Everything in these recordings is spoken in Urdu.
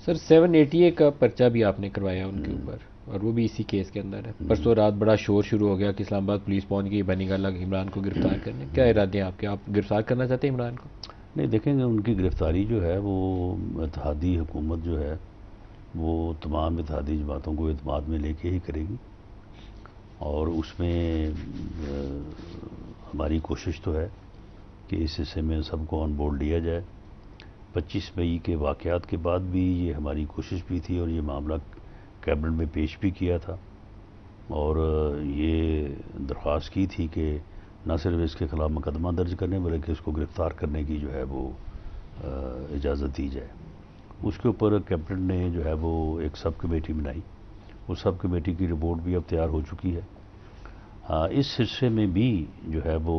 سر 780 کا پرچہ بھی آپ نے کروایا ان کے اوپر، اور وہ بھی اسی کیس کے اندر ہے۔ پرسوں رات بڑا شور شروع ہو گیا کہ اسلام آباد پولیس پہنچ گئی بنی گالہ عمران کو گرفتار کرنے، کیا ارادے ہیں آپ کے؟ آپ گرفتار کرنا چاہتے ہیں عمران کو؟ نہیں، دیکھیں گے ان کی گرفتاری جو ہے وہ اتحادی حکومت جو ہے وہ تمام اتحادی جماعتوں کو اعتماد میں لے کے ہی کرے گی، اور اس میں ہماری کوشش تو ہے کہ اس حصے میں سب کو آن بورڈ لیا جائے۔ 25 مئی کے واقعات کے بعد بھی یہ ہماری کوشش بھی تھی، اور یہ معاملہ کیبنٹ میں پیش بھی کیا تھا، اور یہ درخواست کی تھی کہ نہ صرف اس کے خلاف مقدمہ درج کرنے بلکہ اس کو گرفتار کرنے کی جو ہے وہ اجازت دی جائے۔ اس کے اوپر کیبنٹ نے جو ہے وہ ایک سب کمیٹی بنائی، اس سب کمیٹی کی رپورٹ بھی اب تیار ہو چکی ہے۔ اس حصے میں بھی جو ہے وہ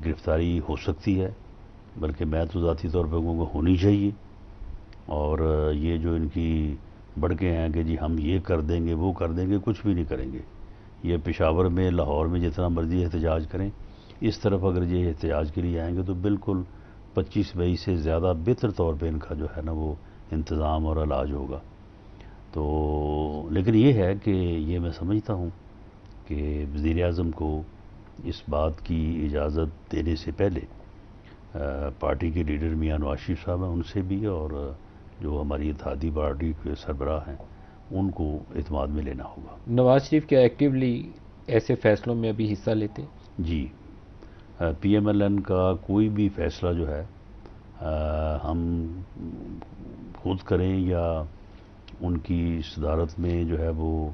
گرفتاری ہو سکتی ہے، بلکہ میں تو ذاتی طور پہ کہوں گا ہونی چاہیے، اور یہ جو ان کی بڑکے ہیں کہ جی ہم یہ کر دیں گے وہ کر دیں گے، کچھ بھی نہیں کریں گے۔ یہ پشاور میں لاہور میں جتنا مرضی احتجاج کریں، اس طرف اگر یہ احتجاج کے لیے آئیں گے تو بالکل 25 مئی سے زیادہ بہتر طور پہ ان کا جو ہے نا وہ انتظام اور علاج ہوگا۔ تو لیکن یہ ہے کہ یہ میں سمجھتا ہوں کہ وزیر اعظم کو اس بات کی اجازت دینے سے پہلے پارٹی کے لیڈر میاں نواز شریف صاحب ہیں ان سے بھی، اور جو ہماری اتحادی پارٹی کے سربراہ ہیں ان کو اعتماد میں لینا ہوگا۔ نواز شریف کیا ایکٹیولی ایسے فیصلوں میں ابھی حصہ لیتے ہیں؟ جی، پی ایم ایل این کا کوئی بھی فیصلہ جو ہے ہم خود کریں یا ان کی صدارت میں جو ہے وہ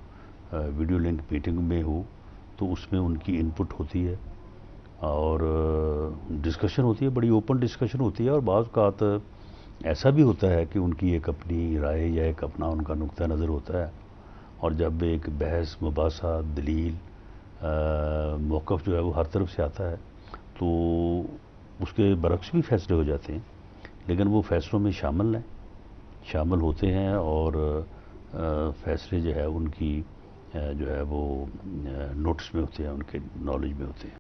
ویڈیو لنک میٹنگ میں ہو، تو اس میں ان کی انپٹ ہوتی ہے اور ڈسکشن ہوتی ہے، بڑی اوپن ڈسکشن ہوتی ہے، اور بعض اوقات ایسا بھی ہوتا ہے کہ ان کی ایک اپنی رائے یا ایک اپنا ان کا نقطہ نظر ہوتا ہے، اور جب ایک بحث مباحثہ دلیل موقف جو ہے وہ ہر طرف سے آتا ہے تو اس کے برعکس بھی فیصلے ہو جاتے ہیں، لیکن وہ فیصلوں میں شامل ہوتے ہیں، اور فیصلے جو ہے ان کی جو ہے وہ نوٹس میں ہوتے ہیں، ان کے نالج میں ہوتے ہیں۔